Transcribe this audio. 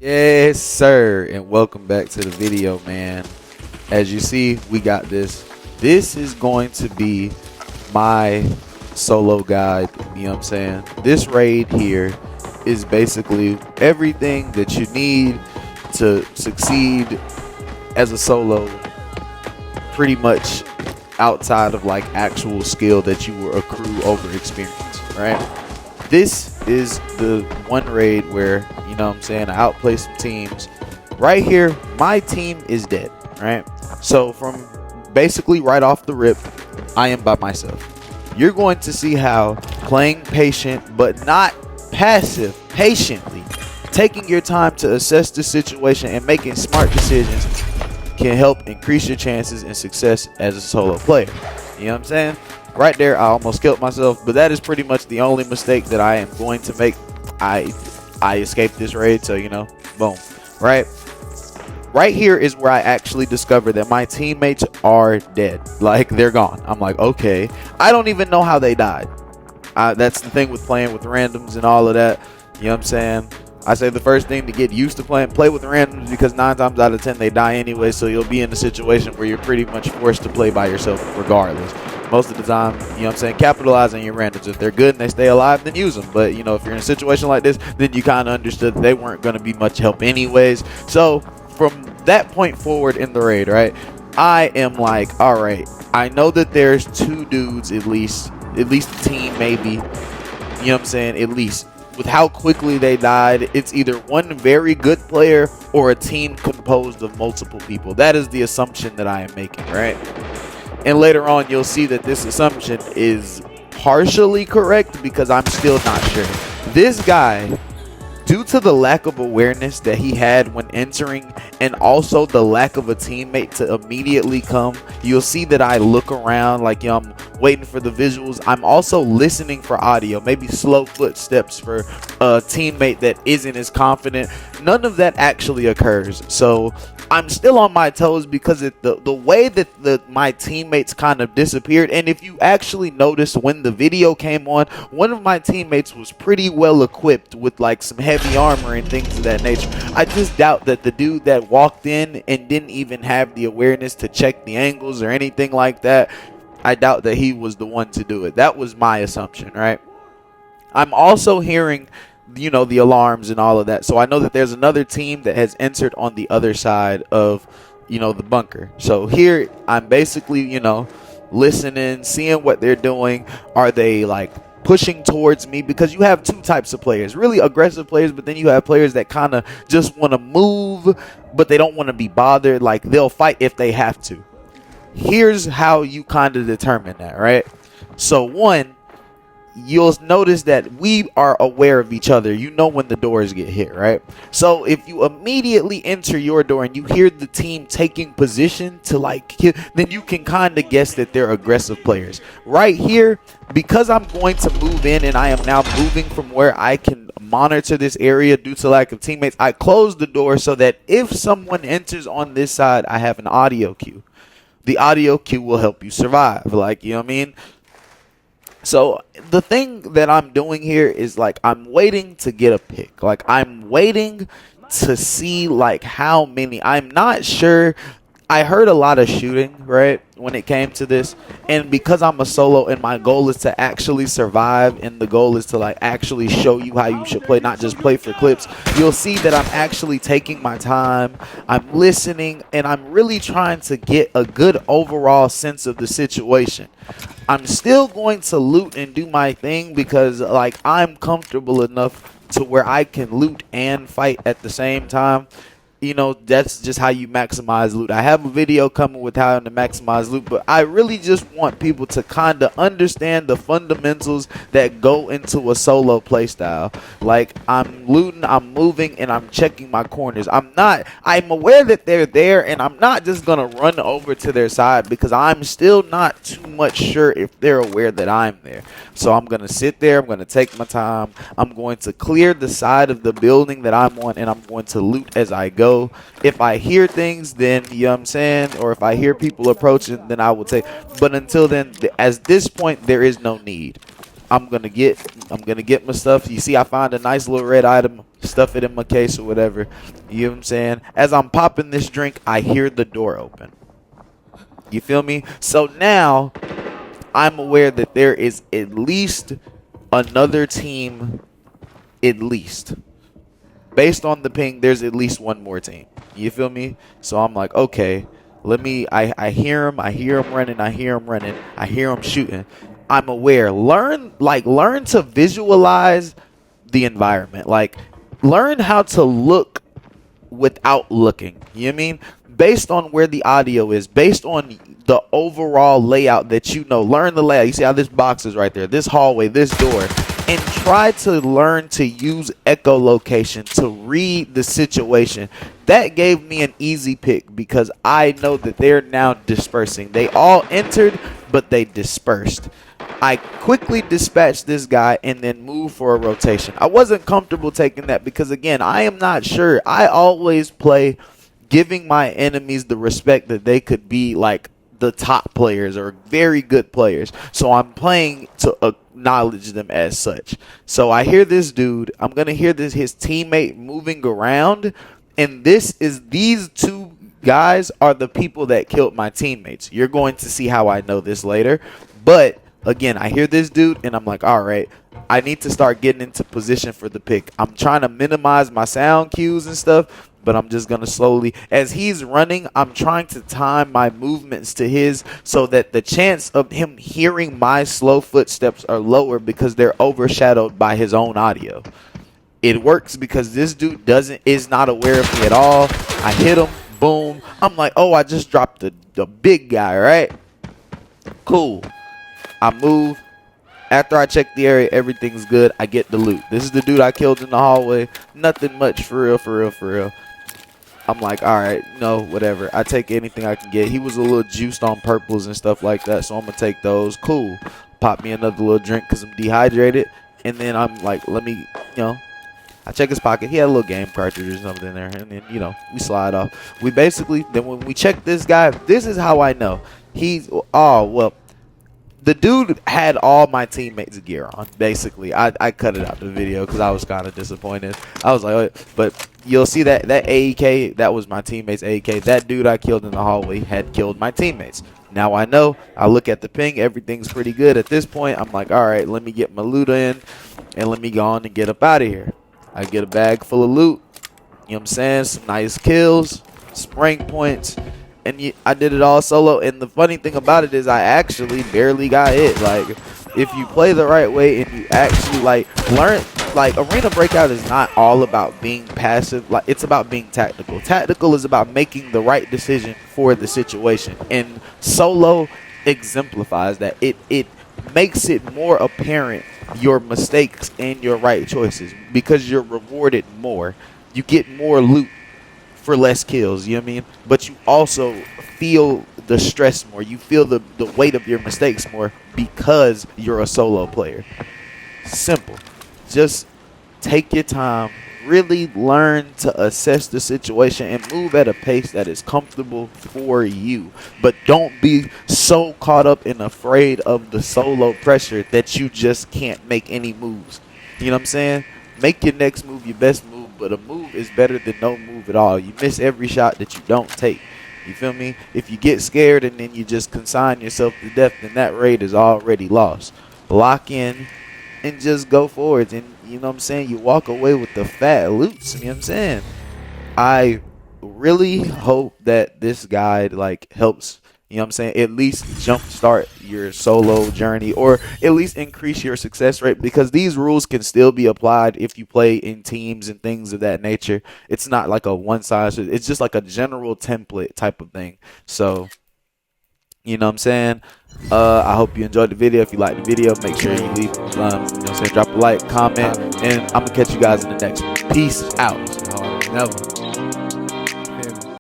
Yes, sir, and welcome back to the video, man. As you see, we got this. This is going to be my solo guide, you know what I'm saying? This raid here is basically everything that you need to succeed as a solo, pretty much outside of like actual skill that you will accrue over experience, right? This is the one raid where, you know what I'm saying, I outplay some teams. Right here, my team is dead, right? So from basically right off the rip, I am by myself. You're going to see how playing patient, but not passive, patiently, taking your time to assess the situation and making smart decisions can help increase your chances and success as a solo player. You know what I'm saying? Right there, I almost killed myself, but that is pretty much the only mistake that I am going to make. I escaped this raid, so you know, boom. Right here is where I actually discovered that my teammates are dead. Like, they're gone. I'm like, okay. I don't even know how they died. That's the thing with playing with randoms and all of that. You know what I'm saying? I say the first thing to get used to play with randoms, because 9 times out of 10 they die anyway, so you'll be in a situation where you're pretty much forced to play by yourself regardless. Most of the time, you know what I'm saying, capitalize on your randoms. If they're good and they stay alive, then use them. But, you know, if you're in a situation like this, then you kind of understood that they weren't going to be much help anyways. So from that point forward in the raid, right, I am like, all right, I know that there's 2 dudes at least a team maybe, you know what I'm saying, at least. With how quickly they died, it's either one very good player or a team composed of multiple people. That is the assumption that I am making, right? And later on, you'll see that this assumption is partially correct, because I'm still not sure. This guy, due to the lack of awareness that he had when entering, and also the lack of a teammate to immediately come, you'll see that I look around like, you know, I'm waiting for the visuals. I'm also listening for audio, maybe slow footsteps for a teammate that isn't as confident. None of that actually occurs. So I'm still on my toes, because the way that my teammates kind of disappeared. And if you actually notice, when the video came on, one of my teammates was pretty well equipped with like some heavy armor and things of that nature. I just doubt that the dude that walked in and didn't even have the awareness to check the angles or anything like that, I doubt that he was the one to do it. That was my assumption, right? I'm also hearing, you know, the alarms and all of that. So I know that there's another team that has entered on the other side of, you know, the bunker. So here I'm basically, you know, listening, seeing what they're doing. Are they like pushing towards me? Because you have 2 types of players, really aggressive players, but then you have players that kind of just want to move, but they don't want to be bothered. Like, they'll fight if they have to. Here's how you kind of determine that, right? So one, you'll notice that we are aware of each other. You know when the doors get hit, right? So if you immediately enter your door and you hear the team taking position to like hit, then you can kind of guess that they're aggressive players. Right here, because I'm going to move in and I am now moving from where I can monitor this area due to lack of teammates, I close the door so that if someone enters on this side, I have an audio cue. The audio cue will help you survive, like, you know what I mean? So the thing that I'm doing here is like, I'm waiting to get a pick. Like, I'm waiting to see like how many. I'm not sure. I heard a lot of shooting, right, when it came to this. And because I'm a solo and my goal is to actually survive, and the goal is to like actually show you how you should play, not just play for clips, you'll see that I'm actually taking my time. I'm listening, and I'm really trying to get a good overall sense of the situation. I'm still going to loot and do my thing, because like, I'm comfortable enough to where I can loot and fight at the same time. You know, that's just how you maximize loot. I have a video coming with how to maximize loot, but I really just want people to kind of understand the fundamentals that go into a solo playstyle. Like, I'm looting, I'm moving, and I'm checking my corners. I'm aware that they're there, and I'm not just gonna run over to their side, because I'm still not too much sure if they're aware that I'm there. So I'm gonna sit there, I'm gonna take my time, I'm going to clear the side of the building that I'm on, and I'm going to loot as I go. If I hear things, then, you know what I'm saying, or if I hear people approaching, then I will take. But until then, at this point, there is no need. I'm gonna get my stuff. You see, I find a nice little red item, stuff it in my case or whatever. You know what I'm saying? As I'm popping this drink, I hear the door open. You feel me? So now I'm aware that there is at least another team, at least. Based on the ping, there's at least one more team. You feel me? So I'm like, okay, I hear him running, I hear him shooting. I'm aware. Learn to visualize the environment. Like, learn how to look without looking. You know what I mean? Based on where the audio is, based on the overall layout that you know. Learn the layout. You see how this box is right there, this hallway, this door. And try to learn to use echolocation to read the situation. That gave me an easy pick because I know that they're now dispersing. They all entered, but they dispersed. I quickly dispatched this guy and then moved for a rotation. I wasn't comfortable taking that because, again, I am not sure. I always play giving my enemies the respect that they could be like the top players or very good players. So I'm playing to acknowledge them as such. So I hear this dude. I'm going to hear his teammate moving around. And these two guys are the people that killed my teammates. You're going to see how I know this later. But again, I hear this dude and I'm like, all right, I need to start getting into position for the pick. I'm trying to minimize my sound cues and stuff, but I'm just going to slowly, as he's running, I'm trying to time my movements to his so that the chance of him hearing my slow footsteps are lower because they're overshadowed by his own audio. It works because this dude is not aware of me at all. I hit him, boom. I'm like, oh, I just dropped the big guy, right? Cool. I move. After I check the area, everything's good. I get the loot. This is the dude I killed in the hallway. Nothing much, for real. I'm like, all right, no, whatever. I take anything I can get. He was a little juiced on purples and stuff like that, so I'm going to take those. Cool. Pop me another little drink because I'm dehydrated. And then I'm like, let me, I check his pocket. He had a little game cartridge or something in there. And then, we slide off. Then when we check this guy, this is how I know. The dude had all my teammates' gear on, basically. I cut it out the video because I was kind of disappointed. I was like, oh, but you'll see that AEK, that was my teammate's AEK. That dude I killed in the hallway had killed my teammates. Now I know. I look at the ping. Everything's pretty good. At this point, I'm like, all right, let me get my loot in, and let me go on and get up out of here. I get a bag full of loot. You know what I'm saying? Some nice kills, spring points. And I did it all solo, and the funny thing about it is I actually barely got hit. Like, if you play the right way and you actually learn, Arena Breakout is not all about being passive. Like, it's about being tactical. Tactical is about making the right decision for the situation, and solo exemplifies that. It makes it more apparent your mistakes and your right choices because you're rewarded more. You get more loot for less kills, you know what I mean? But you also feel the stress more. You feel the weight of your mistakes more because you're a solo player. Simple. Just take your time. Really learn to assess the situation and move at a pace that is comfortable for you. But don't be so caught up and afraid of the solo pressure that you just can't make any moves. You know what I'm saying? Make your next move your best move. But a move is better than no move at all. You miss every shot that you don't take. You feel me? If you get scared and then you just consign yourself to death, then that raid is already lost. Lock in and just go forward. And you know what I'm saying? You walk away with the fat loots. You know what I'm saying? I really hope that this guide helps, you know what I'm saying, at least jumpstart your solo journey or at least increase your success rate because these rules can still be applied if you play in teams and things of that nature. It's not like a one size. It's just like a general template type of thing. So, you know what I'm saying? I hope you enjoyed the video. If you liked the video, make sure you leave, drop a like, comment, and I'm going to catch you guys in the next one. Peace out.